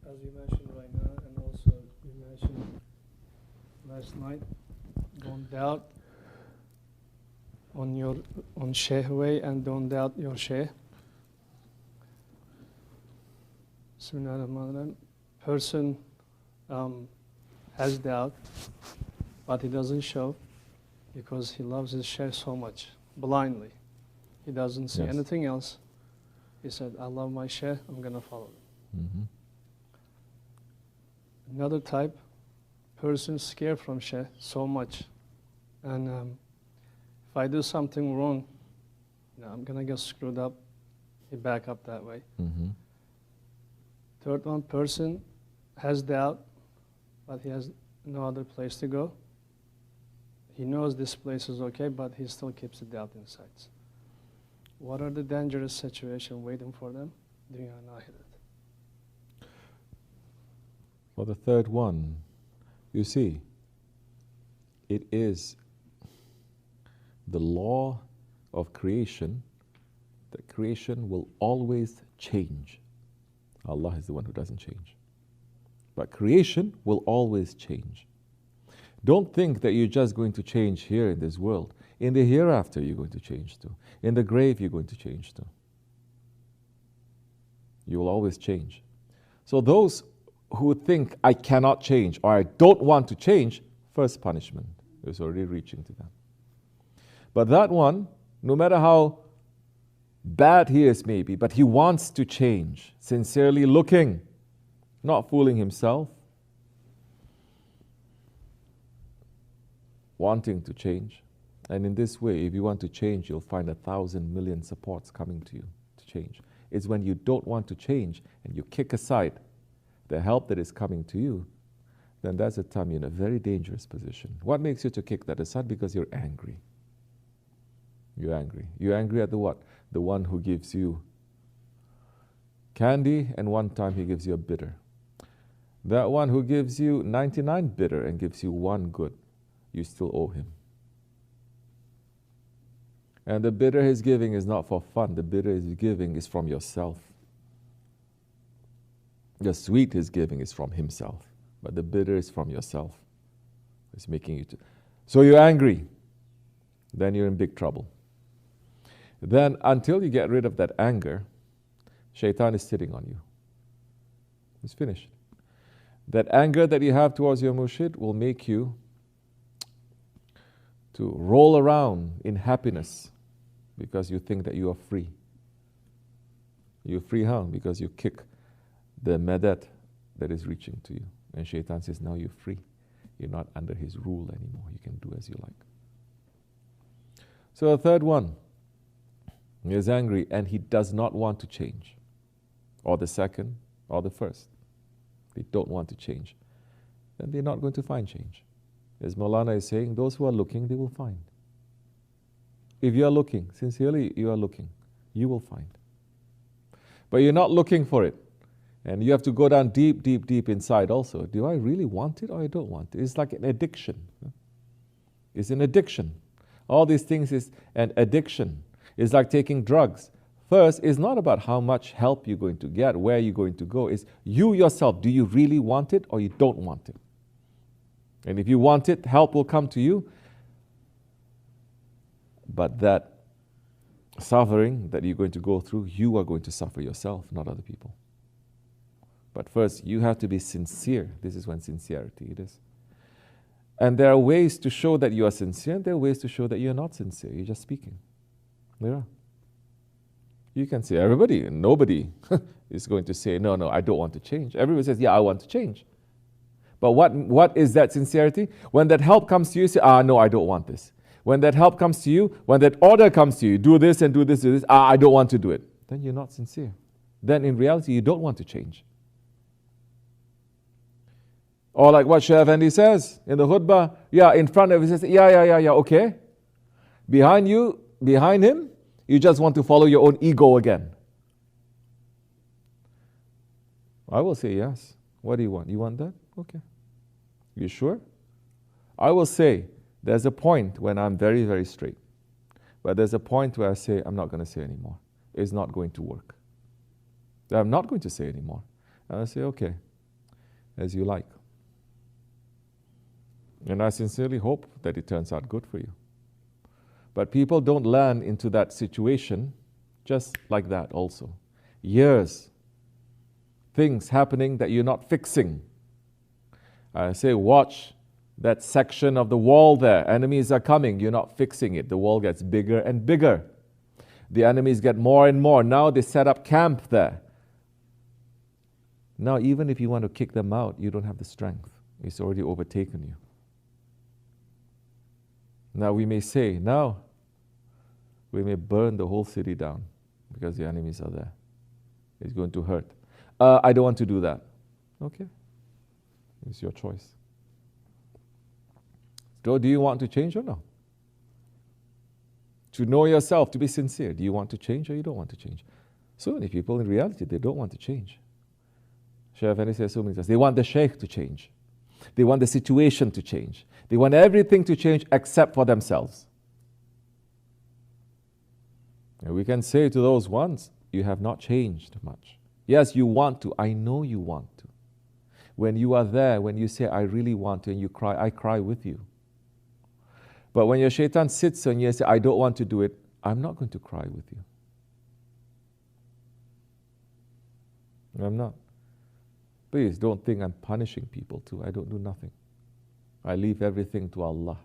As you mentioned right now, and also you mentioned last night, don't doubt on your Shaykh way and don't doubt your Shaykh. Person has doubt, but he doesn't show because he loves his Shaykh so much, blindly. He doesn't see anything else. He said, I love my Shaykh, I'm going to follow him. Mm-hmm. Another type, person scared from Shaykh so much. And if I do something wrong, I'm going to get screwed up. He back up that way. Mm-hmm. Third one, person has doubt, but he has no other place to go. He knows this place is okay, but he still keeps the doubt inside. What are the dangerous situations waiting for them? Dunya and Akhirat. For the third one, you see, it is the law of creation that creation will always change. Allah is the one who doesn't change. But creation will always change. Don't think that you're just going to change here in this world. In the hereafter, you're going to change too. In the grave, you're going to change too. You will always change. So those who think, I cannot change or I don't want to change, first punishment is already reaching to them. But that one, no matter how bad he is maybe, but he wants to change, sincerely looking, not fooling himself, wanting to change. And in this way, if you want to change, you'll find 1,000 million supports coming to you to change. It's when you don't want to change and you kick aside the help that is coming to you, then that's the time you're in a very dangerous position. What makes you to kick that aside? Because you're angry. You're angry. You're angry at the what? The one who gives you candy and one time he gives you a bitter. That one who gives you 99 bitter and gives you one good, you still owe him. And the bitter he's giving is not for fun. The bitter he's giving is from yourself. The sweet he's giving is from himself. But the bitter is from yourself. It's making you so you're angry. Then you're in big trouble. Then until you get rid of that anger, Shaitan is sitting on you. It's finished. That anger that you have towards your murshid will make you to roll around in happiness because you think that you are free. You're free how? Because you kick the madad that is reaching to you. And Shaitan says, now you're free. You're not under his rule anymore. You can do as you like. So the third one, he is angry and he does not want to change. Or the second, or the first. They don't want to change. Then they're not going to find change. As Maulana is saying, those who are looking, they will find. If you are looking, sincerely you are looking, you will find. But you're not looking for it. And you have to go down deep, deep, deep inside also. Do I really want it or I don't want it? It's like an addiction. It's an addiction. All these things is an addiction. It's like taking drugs. First, it's not about how much help you're going to get, where you're going to go. It's you yourself. Do you really want it or you don't want it? And if you want it, help will come to you. But that suffering that you're going to go through, you are going to suffer yourself, not other people. But first, you have to be sincere. This is when sincerity it is. And there are ways to show that you are sincere, and there are ways to show that you're not sincere. You're just speaking. There are. You can say everybody, nobody is going to say, no, I don't want to change. Everybody says, yeah, I want to change. But what is that sincerity? When that help comes to you, say, no, I don't want this. When that help comes to you, when that order comes to you, do this and do this, do this, I don't want to do it. Then you're not sincere. Then in reality, you don't want to change. Or like what Shaykh Effendi says in the khutbah, in front of him, he says, okay. Behind him, you just want to follow your own ego again. I will say yes. What do you want? You want that? Okay. You sure? I will say, there's a point when I'm very, very straight. But there's a point where I say, I'm not going to say anymore. It's not going to work. I'm not going to say anymore. And I say, okay, as you like. And I sincerely hope that it turns out good for you. But people don't learn into that situation just like that also. Years, things happening that you're not fixing. I say, watch that section of the wall there. Enemies are coming. You're not fixing it. The wall gets bigger and bigger. The enemies get more and more. Now they set up camp there. Now, even if you want to kick them out, you don't have the strength. It's already overtaken you. Now we may say, now we may burn the whole city down because the enemies are there. It's going to hurt. I don't want to do that. Okay. It's your choice. So do you want to change or no? To know yourself, to be sincere. Do you want to change or you don't want to change? So many people in reality, they don't want to change. Shaykh Effendi says so many times, they want the Shaykh to change. They want the situation to change. They want everything to change except for themselves. And we can say to those ones, you have not changed much. Yes, you want to. I know you want to. When you are there, when you say, I really want to, and you cry, I cry with you. But when your shaitan sits on you and says, I don't want to do it, I'm not going to cry with you. I'm not. Please don't think I'm punishing people too. I don't do nothing. I leave everything to Allah.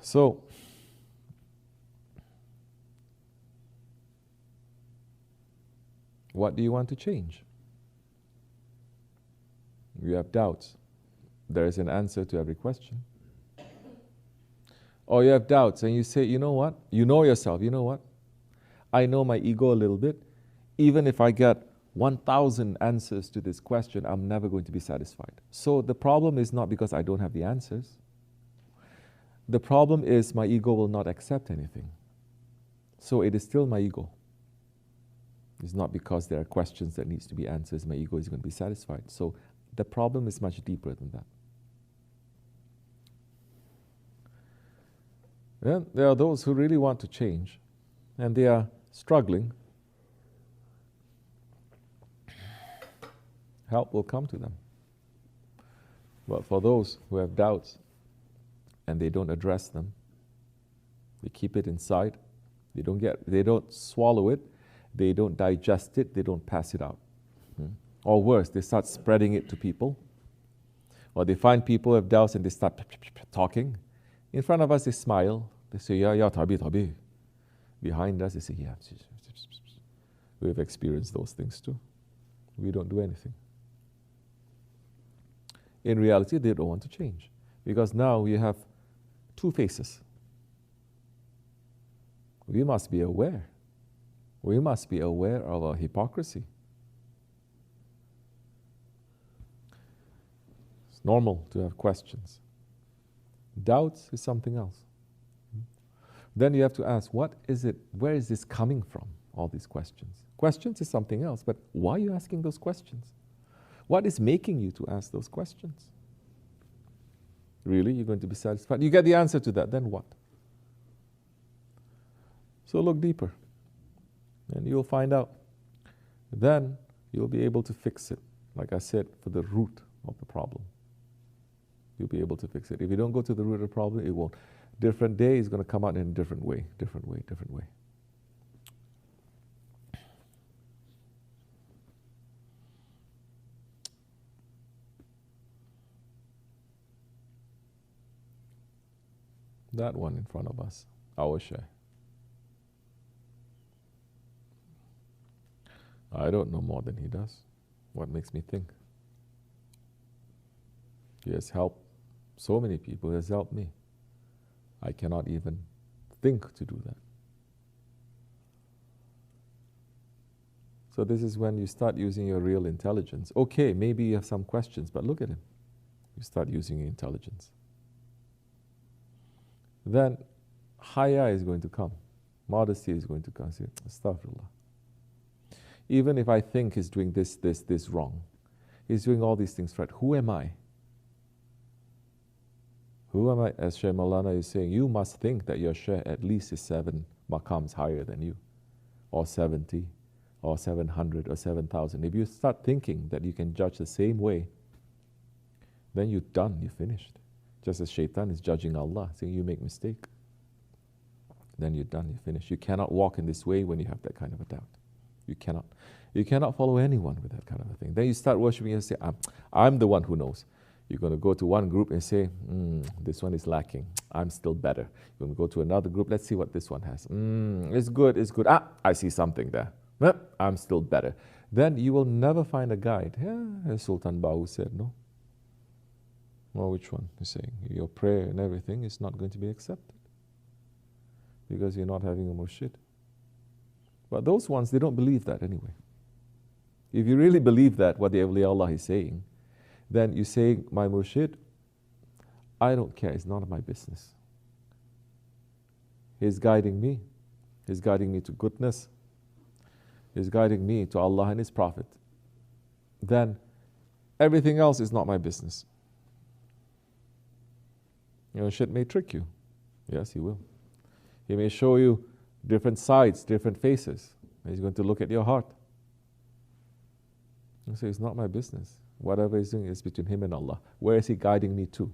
So, what do you want to change? You have doubts. There is an answer to every question. Or you have doubts and you say, you know what? You know yourself, you know what? I know my ego a little bit. Even if I get 1,000 answers to this question, I'm never going to be satisfied. So the problem is not because I don't have the answers. The problem is my ego will not accept anything. So it is still my ego. It's not because there are questions that needs to be answered, my ego is going to be satisfied. So the problem is much deeper than that. Then there are those who really want to change and they are struggling. Help will come to them. But for those who have doubts and they don't address them, they keep it inside, they don't swallow it, they don't digest it, they don't pass it out. Or worse, they start spreading it to people. Or they find people who have doubts and they start talking. In front of us, they smile. They say, yeah, tabi. Behind us, they say, yeah. We've experienced those things too. We don't do anything. In reality, they don't want to change. Because now we have two faces. We must be aware. We must be aware of our hypocrisy. It's normal to have questions. Doubts is something else. Then you have to ask, what is it, where is this coming from, all these questions? Questions is something else, but why are you asking those questions? What is making you to ask those questions? Really, you're going to be satisfied? You get the answer to that, then what? So look deeper, and you'll find out. Then you'll be able to fix it, like I said, for the root of the problem. You'll be able to fix it. If you don't go to the root of the problem, it won't. Different day is going to come out in a different way, different way, different way. That one in front of us, our share. I don't know more than he does. What makes me think? He has helped so many people, he has helped me. I cannot even think to do that. So this is when you start using your real intelligence. Okay, maybe you have some questions, but look at him. You start using your intelligence. Then haya is going to come. Modesty is going to come. Say, astaghfirullah. Even if I think he's doing this wrong, he's doing all these things right. Who am I? Who am I? As Shaykh Maulana is saying, you must think that your Shaykh at least is 7 maqams higher than you, or 70, or 700, or 7,000. If you start thinking that you can judge the same way, then you're done, you're finished. Just as Shaitan is judging Allah, saying you make mistake, then you're done, you're finished. You cannot walk in this way when you have that kind of a doubt. You cannot. You cannot follow anyone with that kind of a thing. Then you start worshiping and say, I'm the one who knows. You're going to go to one group and say, this one is lacking. I'm still better. You're going to go to another group. Let's see what this one has. It's good, it's good. I see something there. I'm still better. Then you will never find a guide. Yeah, as Sultan Bahu said, no? Well, which one? He's saying your prayer and everything is not going to be accepted because you're not having a murshid. But those ones, they don't believe that anyway. If you really believe that, what the awliya Allah is saying, then you say, my murshid, I don't care, it's none of my business. He's guiding me. He's guiding me to goodness. He's guiding me to Allah and His Prophet. Then everything else is not my business. Your murshid may trick you. Yes, he will. He may show you different sides, different faces. He's going to look at your heart. You say, it's not my business. Whatever he's doing is between him and Allah. Where is he guiding me to?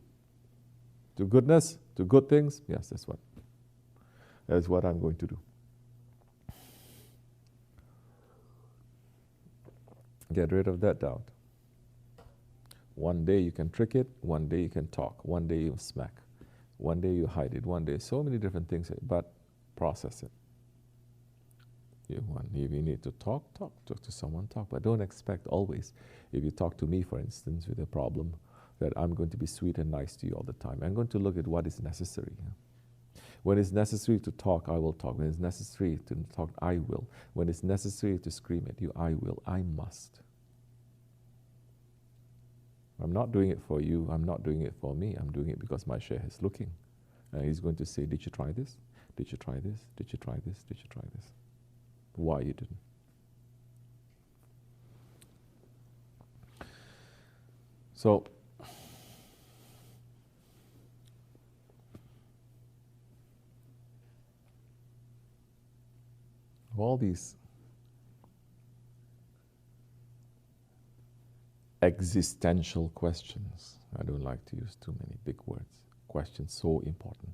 To goodness? To good things? Yes, that's what I'm going to do. Get rid of that doubt. One day you can trick it, one day you can talk, one day you smack, one day you hide it, one day so many different things, but process it. If you need to talk to someone, talk. But don't expect always, if you talk to me, for instance, with a problem, that I'm going to be sweet and nice to you all the time. I'm going to look at what is necessary. When it's necessary to talk, I will talk. When it's necessary to talk, I will. When it's necessary to scream at you, I will. I must. I'm not doing it for you. I'm not doing it for me. I'm doing it because my Shaykh is looking. And he's going to say, did you try this? Did you try this? Did you try this? Did you try this? Why you didn't? So, all these existential questions, I don't like to use too many big words, questions so important.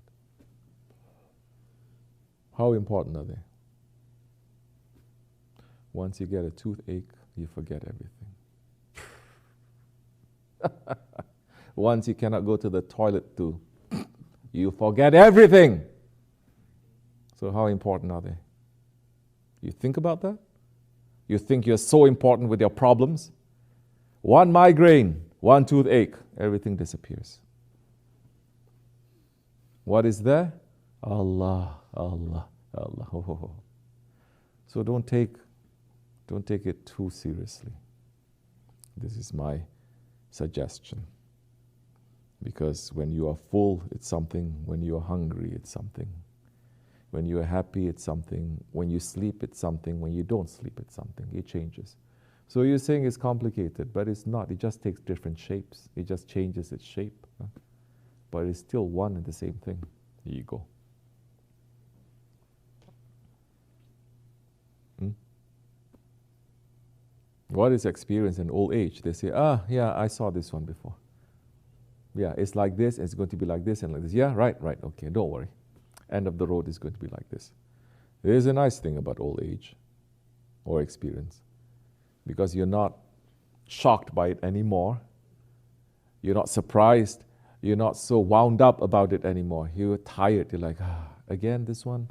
How important are they? Once you get a toothache, you forget everything. Once you cannot go to the toilet you forget everything. So how important are they? You think about that? You think you're so important with your problems? One migraine, one toothache, everything disappears. What is there? Allah, Allah, Allah. Oh. So don't take it too seriously. This is my suggestion. Because when you are full, it's something. When you are hungry, it's something. When you are happy, it's something. When you sleep, it's something. When you don't sleep, it's something. It changes. So you're saying it's complicated, but it's not. It just takes different shapes. It just changes its shape. But it's still one and the same thing. Ego. What is experience in old age? They say, yeah, I saw this one before. Yeah, it's like this, it's going to be like this and like this. Yeah, right, okay, don't worry. End of the road is going to be like this. There is a nice thing about old age or experience, because you're not shocked by it anymore. You're not surprised. You're not so wound up about it anymore. You're tired. You're like, again, this one?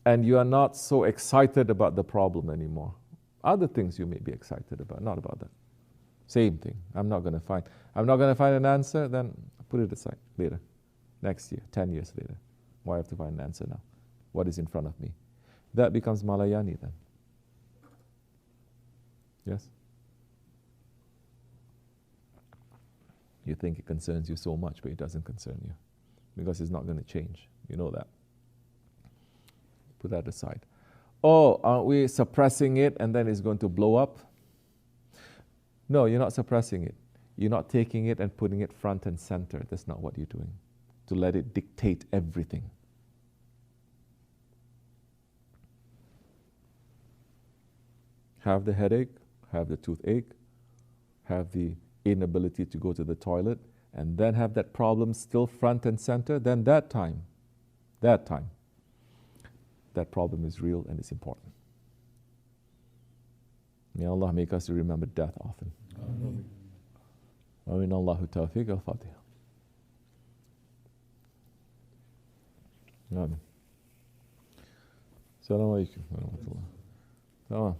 And you are not so excited about the problem anymore. Other things you may be excited about, not about that. Same thing. I'm not going to find an answer, then put it aside later. Next year, 10 years later. Why have to find an answer now? What is in front of me? That becomes Malayani then. Yes? You think it concerns you so much, but it doesn't concern you. Because it's not going to change. You know that. Put that aside. Oh, aren't we suppressing it and then it's going to blow up? No, you're not suppressing it. you're not taking it and putting it front and center. That's not what you're doing. To let it dictate everything. Have the headache, have the toothache, have the inability to go to the toilet, and then have that problem still front and center, then that time, that problem is real and it's important. May Allah make us to remember death often. Amin. Allahu tawfiq al-Fatiha. Amin. Assalamu alaikum wa rahmatullah. Tamam.